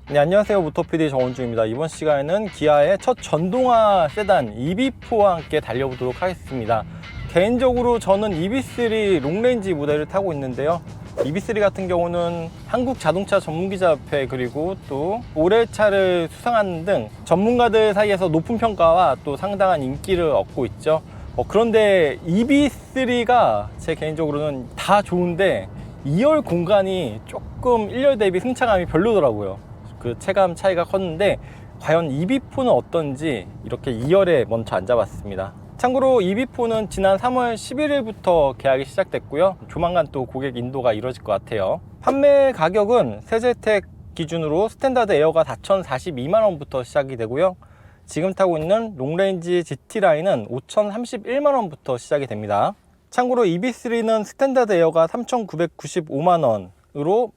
네, 안녕하세요. 모토PD 정원주입니다. 이번 시간에는 기아의 첫 전동화 세단 EV4와 함께 달려보도록 하겠습니다. 개인적으로 저는 EV3 롱레인지 모델을 타고 있는데요. EV3 같은 경우는 한국 자동차 전문기자협회 그리고 또 올해차를 수상하는 등 전문가들 사이에서 높은 평가와 또 상당한 인기를 얻고 있죠. 그런데 EV3가 제 개인적으로는 다 좋은데 2열 공간이 조금 1열 대비 승차감이 별로더라고요. 그 체감 차이가 컸는데 과연 EV4는 어떤지 이렇게 2열에 먼저 앉아봤습니다. 참고로 EV4는 지난 3월 11일부터 계약이 시작됐고요. 조만간 또 고객 인도가 이루어질 것 같아요. 판매 가격은 세제택 기준으로 스탠다드 에어가 4,042만원부터 시작이 되고요. 지금 타고 있는 롱레인지 GT 라인은 5,031만원부터 시작이 됩니다. 참고로 EV3는 스탠다드 에어가 3,995만원으로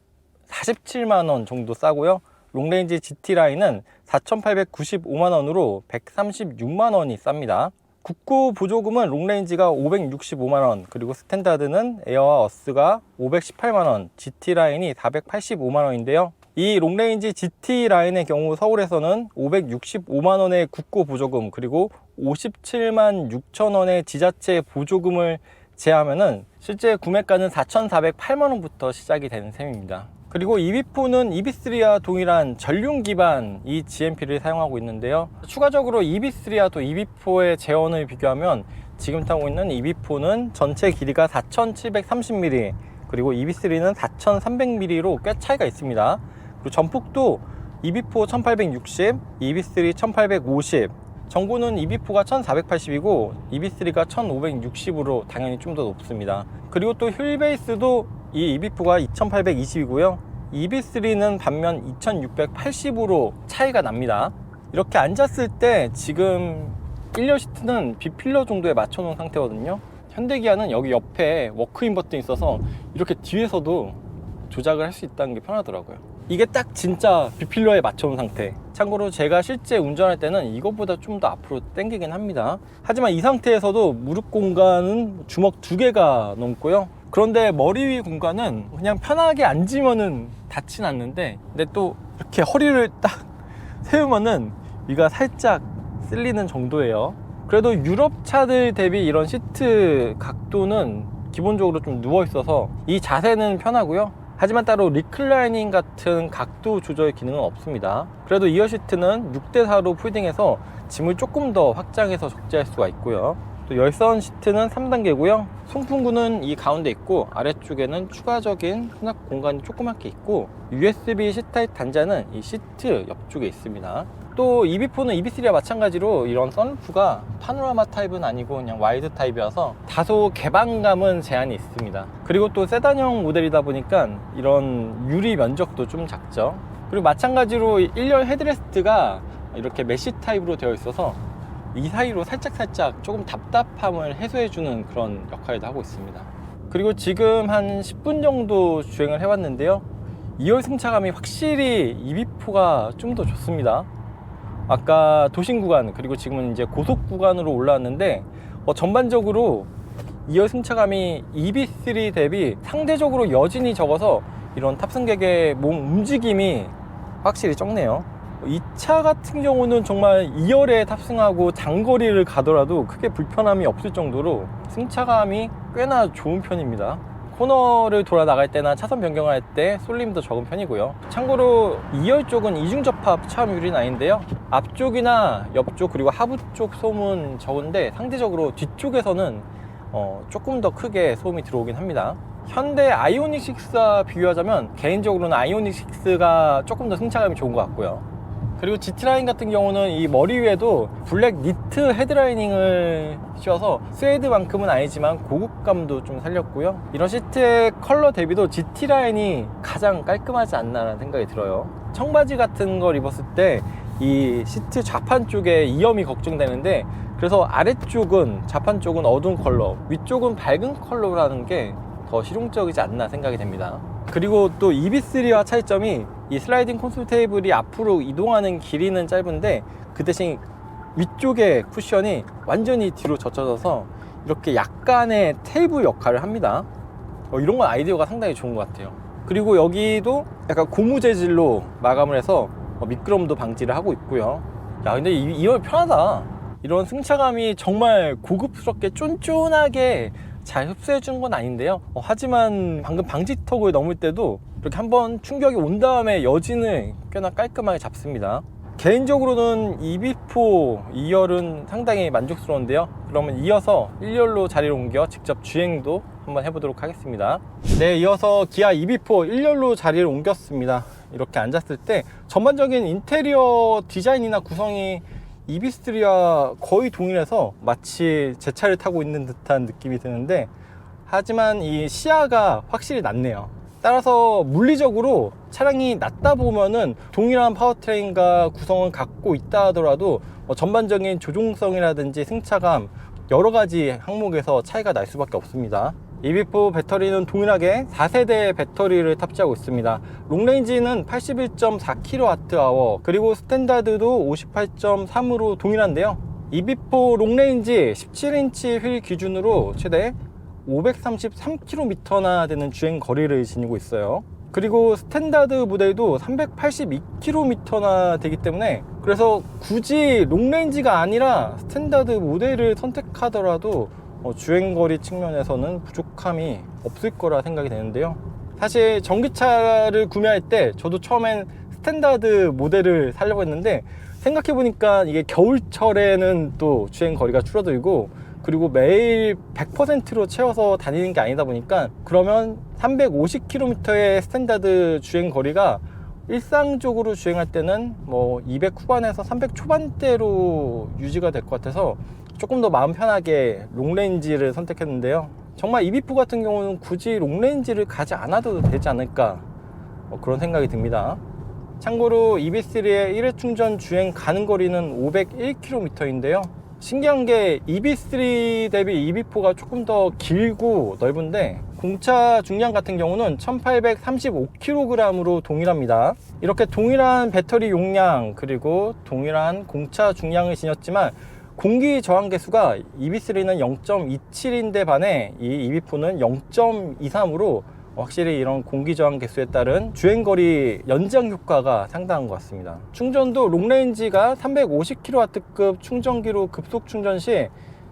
47만원 정도 싸고요. 롱레인지 GT 라인은 4,895만원으로 136만원이 쌉니다. 국고 보조금은 롱레인지가 565만원, 그리고 스탠다드는 에어와 어스가 518만원, GT 라인이 485만원인데요. 이 롱레인지 GT 라인의 경우 서울에서는 565만원의 국고 보조금 그리고 57만 6천원의 지자체 보조금을 제하면은 실제 구매가는 4,408만원부터 시작이 되는 셈입니다. 그리고 EV4는 EV3와 동일한 전륜 기반 이 GMP를 사용하고 있는데요. 추가적으로 EV3와 또 EV4의 제원을 비교하면 지금 타고 있는 EV4는 전체 길이가 4,730mm, 그리고 EV3는 4,300mm로 꽤 차이가 있습니다. 그리고 전폭도 EV4 1860, EV3 1850, 전고는 EV4가 1480이고 EV3가 1560으로 당연히 좀 더 높습니다. 그리고 또 휠베이스도 이 EV4가 2820이고요. EV3는 반면 2680으로 차이가 납니다. 이렇게 앉았을 때 지금 1열 시트는 B필러 정도에 맞춰 놓은 상태거든요. 현대기아는 여기 옆에 워크인 버튼이 있어서 이렇게 뒤에서도 조작을 할 수 있다는 게 편하더라고요. 이게 딱 진짜 B필러에 맞춰 놓은 상태. 참고로 제가 실제 운전할 때는 이것보다 좀 더 앞으로 당기긴 합니다. 하지만 이 상태에서도 무릎 공간은 주먹 2개가 넘고요. 그런데 머리 위 공간은 그냥 편하게 앉으면은 닿진 않는데, 근데 또 이렇게 허리를 딱 세우면은 위가 살짝 쓸리는 정도예요. 그래도 유럽 차들 대비 이런 시트 각도는 기본적으로 좀 누워 있어서 이 자세는 편하고요. 하지만 따로 리클라이닝 같은 각도 조절 기능은 없습니다. 그래도 2열 시트는 6대4로 폴딩해서 짐을 조금 더 확장해서 적재할 수가 있고요. 또 열선 시트는 3단계고요. 송풍구는 이 가운데 있고 아래쪽에는 추가적인 수납 공간이 조그맣게 있고 USB C타입 단자는 이 시트 옆쪽에 있습니다. 또 EV4는 EV3와 마찬가지로 이런 선루프가 파노라마 타입은 아니고 그냥 와이드 타입이어서 다소 개방감은 제한이 있습니다. 그리고 또 세단형 모델이다 보니까 이런 유리 면적도 좀 작죠. 그리고 마찬가지로 1열 헤드레스트가 이렇게 메쉬 타입으로 되어 있어서 이 사이로 살짝 조금 답답함을 해소해주는 그런 역할도 하고 있습니다. 그리고 지금 한 10분 정도 주행을 해봤는데요. 2열 승차감이 확실히 EV4가 좀 더 좋습니다. 아까 도심 구간 그리고 지금은 이제 고속 구간으로 올라왔는데 전반적으로 2열 승차감이 EV3 대비 상대적으로 여진이 적어서 이런 탑승객의 몸 움직임이 확실히 적네요. 이 차 같은 경우는 정말 2열에 탑승하고 장거리를 가더라도 크게 불편함이 없을 정도로 승차감이 꽤나 좋은 편입니다. 코너를 돌아 나갈 때나 차선 변경을 할 때 쏠림도 적은 편이고요. 참고로 2열 쪽은 이중 접합 차음유리는 아닌데요. 앞쪽이나 옆쪽 그리고 하부 쪽 소음은 적은데 상대적으로 뒤쪽에서는 조금 더 크게 소음이 들어오긴 합니다. 현대 아이오닉 6와 비교하자면 개인적으로는 아이오닉 6가 조금 더 승차감이 좋은 것 같고요. 그리고 GT라인 같은 경우는 이 머리 위에도 블랙 니트 헤드라이닝을 씌워서 스웨이드만큼은 아니지만 고급감도 좀 살렸고요. 이런 시트의 컬러 대비도 GT라인이 가장 깔끔하지 않나라는 생각이 들어요. 청바지 같은 걸 입었을 때 이 시트 좌판 쪽에 이염이 걱정되는데, 그래서 아래쪽은 좌판 쪽은 어두운 컬러, 위쪽은 밝은 컬러라는 게 더 실용적이지 않나 생각이 됩니다. 그리고 또 EV3와 차이점이 이 슬라이딩 콘솔 테이블이 앞으로 이동하는 길이는 짧은데 그 대신 위쪽의 쿠션이 완전히 뒤로 젖혀져서 이렇게 약간의 테이블 역할을 합니다. 이런 건 아이디어가 상당히 좋은 것 같아요. 그리고 여기도 약간 고무 재질로 마감을 해서 미끄럼도 방지를 하고 있고요. 야, 근데 2열 편하다. 이런 승차감이 정말 고급스럽게 쫀쫀하게 잘 흡수해 주는 건 아닌데요. 하지만 방금 방지턱을 넘을 때도 이렇게 한번 충격이 온 다음에 여진을 꽤나 깔끔하게 잡습니다. 개인적으로는 EB4 2열은 상당히 만족스러운데요. 그러면 이어서 1열로 자리를 옮겨 직접 주행도 한번 해보도록 하겠습니다. 네, 이어서 기아 EB4 1열로 자리를 옮겼습니다. 이렇게 앉았을 때 전반적인 인테리어 디자인이나 구성이 EB3와 거의 동일해서 마치 제 차를 타고 있는 듯한 느낌이 드는데, 하지만 이 시야가 확실히 낮네요. 따라서 물리적으로 차량이 낮다 보면은 동일한 파워트레인과 구성을 갖고 있다 하더라도 전반적인 조종성이라든지 승차감 여러 가지 항목에서 차이가 날 수밖에 없습니다. EB4 배터리는 동일하게 4세대 배터리를 탑재하고 있습니다. 롱레인지는 81.4kWh, 그리고 스탠다드도 58.3으로 동일한데요. EB4 롱레인지 17인치 휠 기준으로 최대 533km나 되는 주행 거리를 지니고 있어요. 그리고 스탠다드 모델도 382km나 되기 때문에, 그래서 굳이 롱레인지가 아니라 스탠다드 모델을 선택하더라도 주행거리 측면에서는 부족함이 없을 거라 생각이 되는데요. 사실 전기차를 구매할 때 저도 처음엔 스탠다드 모델을 사려고 했는데, 생각해보니까 이게 겨울철에는 또 주행거리가 줄어들고, 그리고 매일 100%로 채워서 다니는 게 아니다 보니까, 그러면 350km의 스탠다드 주행 거리가 일상적으로 주행할 때는 뭐 200 후반에서 300 초반대로 유지가 될 것 같아서 조금 더 마음 편하게 롱레인지를 선택했는데요. 정말 EB4 같은 경우는 굳이 롱레인지를 가지 않아도 되지 않을까, 그런 생각이 듭니다. 참고로 EB3의 1회 충전 주행 가는 거리는 501km인데요. 신기한 게 EB3 대비 EB4가 조금 더 길고 넓은데, 공차 중량 같은 경우는 1835kg으로 동일합니다. 이렇게 동일한 배터리 용량 그리고 동일한 공차 중량을 지녔지만 공기 저항 계수가 EB3는 0.27인데 반해 이 EB4는 0.23으로 확실히 이런 공기 저항 개수에 따른 주행거리 연장 효과가 상당한 것 같습니다. 충전도 롱레인지가 350kW급 충전기로 급속 충전 시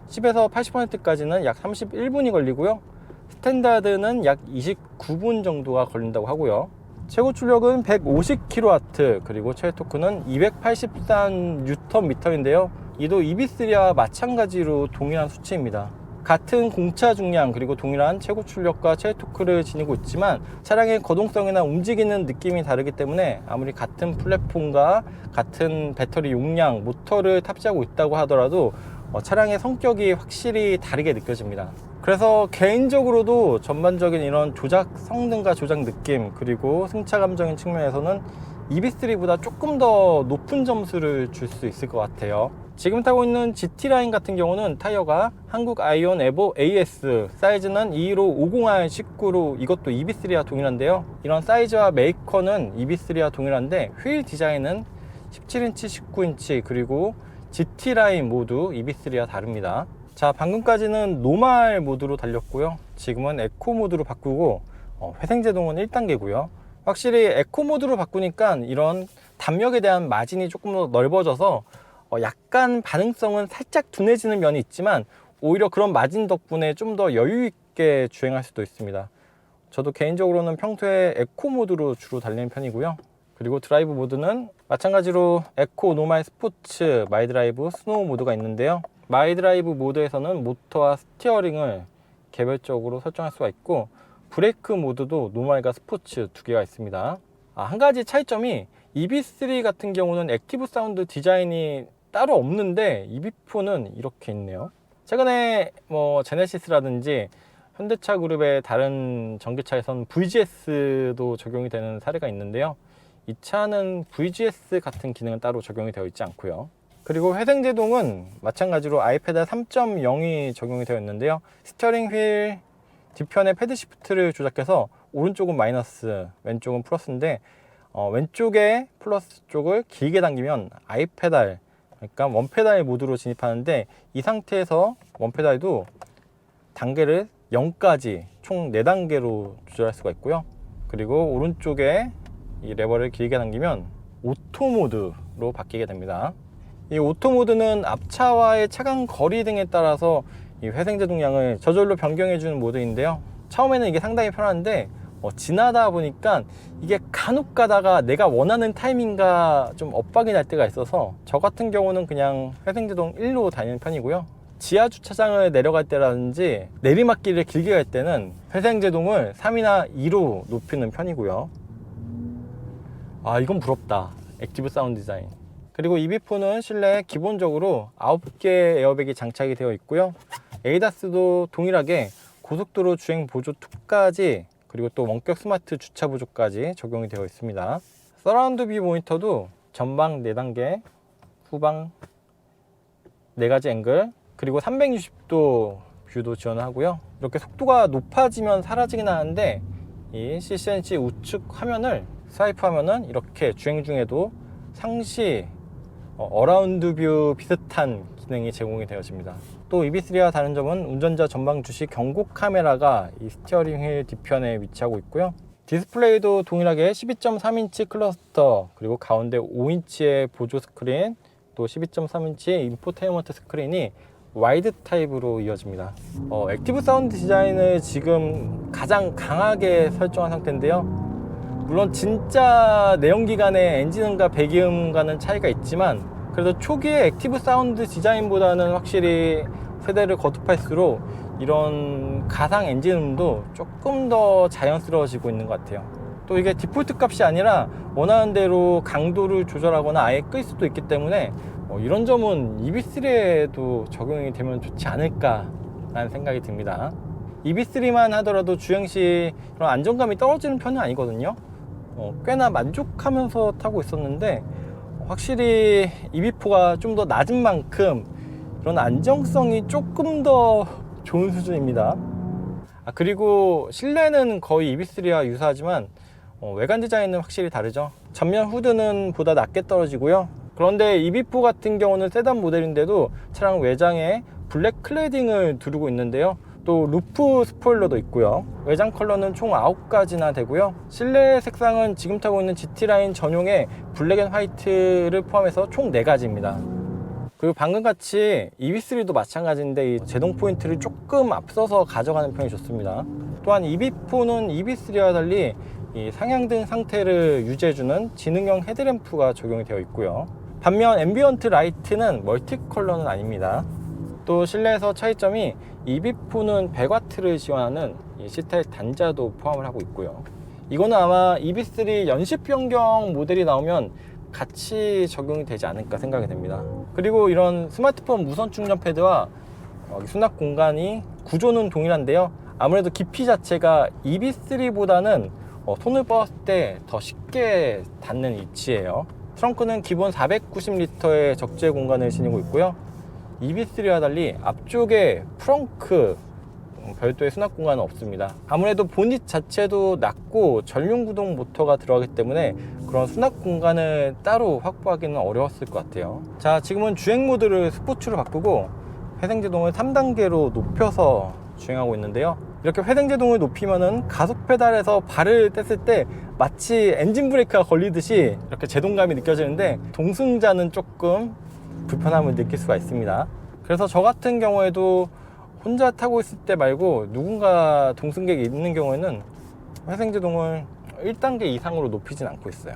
10에서 80%까지는 약 31분이 걸리고요. 스탠다드는 약 29분 정도가 걸린다고 하고요. 최고 출력은 150kW, 그리고 최대 토크는 283Nm인데요. 이도 EB3와 마찬가지로 동일한 수치입니다. 같은 공차 중량 그리고 동일한 최고 출력과 최대 토크를 지니고 있지만 차량의 거동성이나 움직이는 느낌이 다르기 때문에 아무리 같은 플랫폼과 같은 배터리 용량, 모터를 탑재하고 있다고 하더라도 차량의 성격이 확실히 다르게 느껴집니다. 그래서 개인적으로도 전반적인 이런 조작 성능과 조작 느낌, 그리고 승차감적인 측면에서는 EB3보다 조금 더 높은 점수를 줄 수 있을 것 같아요. 지금 타고 있는 GT라인 같은 경우는 타이어가 한국 아이온 에보 AS, 사이즈는 215 50R19로 이것도 EB3와 동일한데요. 이런 사이즈와 메이커는 EB3와 동일한데 휠 디자인은 17인치, 19인치, 그리고 GT라인 모두 EB3와 다릅니다. 자, 방금까지는 노멀 모드로 달렸고요. 지금은 에코 모드로 바꾸고 회생제동은 1단계고요. 확실히 에코 모드로 바꾸니까 이런 담력에 대한 마진이 조금 더 넓어져서 약간 반응성은 살짝 둔해지는 면이 있지만 오히려 그런 마진 덕분에 좀 더 여유 있게 주행할 수도 있습니다. 저도 개인적으로는 평소에 에코 모드로 주로 달리는 편이고요. 그리고 드라이브 모드는 마찬가지로 에코, 노멀, 스포츠, 마이드라이브, 스노우 모드가 있는데요. 마이드라이브 모드에서는 모터와 스티어링을 개별적으로 설정할 수가 있고, 브레이크 모드도 노멀과 스포츠 두 개가 있습니다. 한 가지 차이점이 EB3 같은 경우는 액티브 사운드 디자인이 따로 없는데 EB4는 이렇게 있네요. 최근에 뭐 제네시스라든지 현대차 그룹의 다른 전기차에서는 VGS도 적용이 되는 사례가 있는데요. 이 차는 VGS 같은 기능은 따로 적용이 되어 있지 않고요. 그리고 회생제동은 마찬가지로 아이페달 3.0이 적용이 되어 있는데요. 스티어링 휠 뒤편의 패드 시프트를 조작해서 오른쪽은 마이너스, 왼쪽은 플러스인데 왼쪽에 플러스 쪽을 길게 당기면 아이페달, 그러니까 원페달 모드로 진입하는데, 이 상태에서 원페달도 단계를 0까지 총 4단계로 조절할 수가 있고요. 그리고 오른쪽에 이 레버를 길게 당기면 오토 모드로 바뀌게 됩니다. 이 오토 모드는 앞차와의 차간 거리 등에 따라서 이 회생제동량을 저절로 변경해 주는 모드인데요. 처음에는 이게 상당히 편한데 지나다 보니까 이게 간혹 가다가 내가 원하는 타이밍과 좀 엇박이 날 때가 있어서 저 같은 경우는 그냥 회생제동 1로 다니는 편이고요. 지하 주차장을 내려갈 때라든지 내리막길을 길게 갈 때는 회생제동을 3이나 2로 높이는 편이고요. 아, 이건 부럽다. 액티브 사운드 디자인. 그리고 EV4는 실내에 기본적으로 9개 에어백이 장착이 되어 있고요. 에이다스도 동일하게 고속도로 주행 보조 2까지, 그리고 또 원격 스마트 주차 보조까지 적용이 되어 있습니다. 서라운드 뷰 모니터도 전방 4단계, 후방 4가지 앵글, 그리고 360도 뷰도 지원하고요. 이렇게 속도가 높아지면 사라지긴 하는데 이 CCNC 우측 화면을 스와이프하면은 이렇게 주행 중에도 상시 어라운드 뷰 비슷한 기능이 제공이 되어집니다. 또 EV3와 다른 점은 운전자 전방 주시 경고 카메라가 이 스티어링 휠 뒤편에 위치하고 있고요. 디스플레이도 동일하게 12.3인치 클러스터, 그리고 가운데 5인치의 보조 스크린, 또 12.3인치의 인포테인먼트 스크린이 와이드 타입으로 이어집니다. 액티브 사운드 디자인을 지금 가장 강하게 설정한 상태인데요. 물론 진짜 내연기관의 엔진음과 배기음과는 차이가 있지만 그래도 초기의 액티브 사운드 디자인보다는 확실히 세대를 거듭할수록 이런 가상 엔진음도 조금 더 자연스러워지고 있는 것 같아요. 또 이게 디폴트 값이 아니라 원하는 대로 강도를 조절하거나 아예 끌 수도 있기 때문에 이런 점은 EV3에도 적용이 되면 좋지 않을까 라는 생각이 듭니다. EV3만 하더라도 주행시 그런 안정감이 떨어지는 편은 아니거든요. 꽤나 만족하면서 타고 있었는데 확실히 EV4가 좀 더 낮은 만큼 이런 안정성이 조금 더 좋은 수준입니다. 그리고 실내는 거의 EV3와 유사하지만 외관 디자인은 확실히 다르죠. 전면 후드는 보다 낮게 떨어지고요. 그런데 EV4 같은 경우는 세단 모델인데도 차량 외장에 블랙 클래딩을 두르고 있는데요. 또 루프 스포일러도 있고요. 외장 컬러는 총 9가지나 되고요. 실내 색상은 지금 타고 있는 GT라인 전용의 블랙 앤 화이트를 포함해서 총 4가지입니다. 그리고 방금 같이 EV3도 마찬가지인데 이 제동 포인트를 조금 앞서서 가져가는 편이 좋습니다. 또한 EV4는 EV3와 달리 이 상향등 상태를 유지해주는 지능형 헤드램프가 적용이 되어 있고요. 반면 앰비언트 라이트는 멀티 컬러는 아닙니다. 또 실내에서 차이점이 EV4는 100W를 지원하는 이 C타입 단자도 포함을 하고 있고요. 이거는 아마 EV3 연식 변경 모델이 나오면 같이 적용이 되지 않을까 생각이 됩니다. 그리고 이런 스마트폰 무선 충전 패드와 수납 공간이 구조는 동일한데요. 아무래도 깊이 자체가 EV3보다는 손을 뻗었을 때 더 쉽게 닿는 위치예요. 트렁크는 기본 490리터의 적재 공간을 지니고 있고요. EV3와 달리 앞쪽에 프렁크 별도의 수납 공간은 없습니다. 아무래도 보닛 자체도 낮고 전륜 구동 모터가 들어가기 때문에 그런 수납 공간을 따로 확보하기는 어려웠을 것 같아요. 자, 지금은 주행 모드를 스포츠로 바꾸고 회생제동을 3단계로 높여서 주행하고 있는데요. 이렇게 회생제동을 높이면은 가속 페달에서 발을 뗐을 때 마치 엔진 브레이크가 걸리듯이 이렇게 제동감이 느껴지는데 동승자는 조금 불편함을 느낄 수가 있습니다. 그래서 저 같은 경우에도 혼자 타고 있을 때 말고 누군가 동승객이 있는 경우에는 회생제동을 1단계 이상으로 높이진 않고 있어요.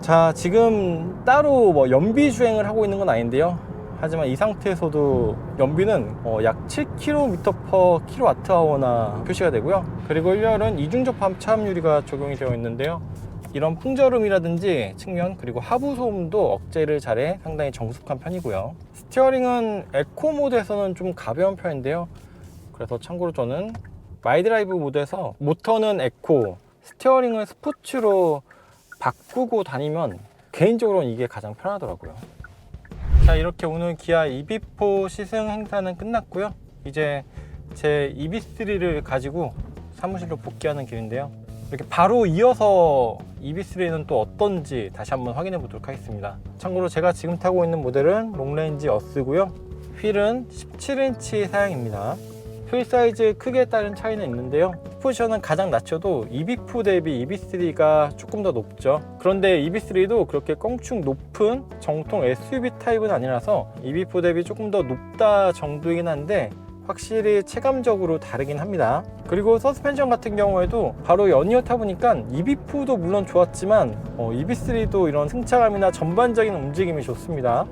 자, 지금 따로 연비 주행을 하고 있는 건 아닌데요. 하지만 이 상태에서도 연비는 약 7km/kWh나 표시가 되고요. 그리고 1열은 이중접합 차음유리가 적용이 되어 있는데요. 이런 풍절음이라든지 측면 그리고 하부 소음도 억제를 잘해 상당히 정숙한 편이고요. 스티어링은 에코 모드에서는 좀 가벼운 편인데요. 그래서 참고로 저는 마이드라이브 모드에서 모터는 에코, 스티어링을 스포츠로 바꾸고 다니면 개인적으로는 이게 가장 편하더라고요. 자, 이렇게 오늘 기아 EV4 시승 행사는 끝났고요. 이제 제 EV3를 가지고 사무실로 복귀하는 길인데요. 이렇게 바로 이어서 EV3는 또 어떤지 다시 한번 확인해 보도록 하겠습니다. 참고로 제가 지금 타고 있는 모델은 롱레인지 어스고요. 휠은 17인치 사양입니다. 휠 사이즈 크기에 따른 차이는 있는데요. 포지션은 가장 낮춰도 EV4 대비 EV3가 조금 더 높죠. 그런데 EV3도 그렇게 껑충 높은 정통 SUV 타입은 아니라서 EV4 대비 조금 더 높다 정도이긴 한데 확실히 체감적으로 다르긴 합니다. 그리고 서스펜션 같은 경우에도 바로 연이어 타보니까 EV4도 물론 좋았지만 EV3도 이런 승차감이나 전반적인 움직임이 좋습니다.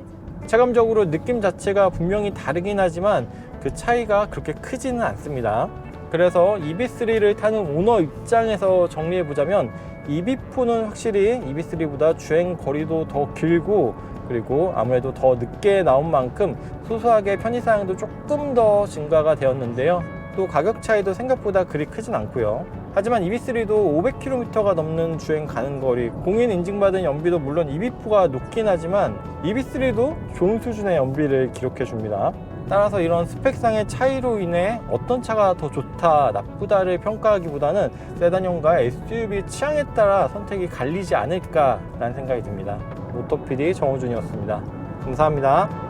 체감적으로 느낌 자체가 분명히 다르긴 하지만 그 차이가 그렇게 크지는 않습니다. 그래서 EV3를 타는 오너 입장에서 정리해보자면 EV4는 확실히 EV3보다 주행 거리도 더 길고 그리고 아무래도 더 늦게 나온 만큼 소소하게 편의사양도 조금 더 증가가 되었는데요. 또 가격 차이도 생각보다 그리 크진 않고요. 하지만 EV3도 500km가 넘는 주행 가는 거리, 공인 인증받은 연비도 물론 EV4가 높긴 하지만 EV3도 좋은 수준의 연비를 기록해 줍니다. 따라서 이런 스펙상의 차이로 인해 어떤 차가 더 좋다, 나쁘다를 평가하기보다는 세단형과 SUV 취향에 따라 선택이 갈리지 않을까라는 생각이 듭니다. 모토PD 정우준이었습니다. 감사합니다.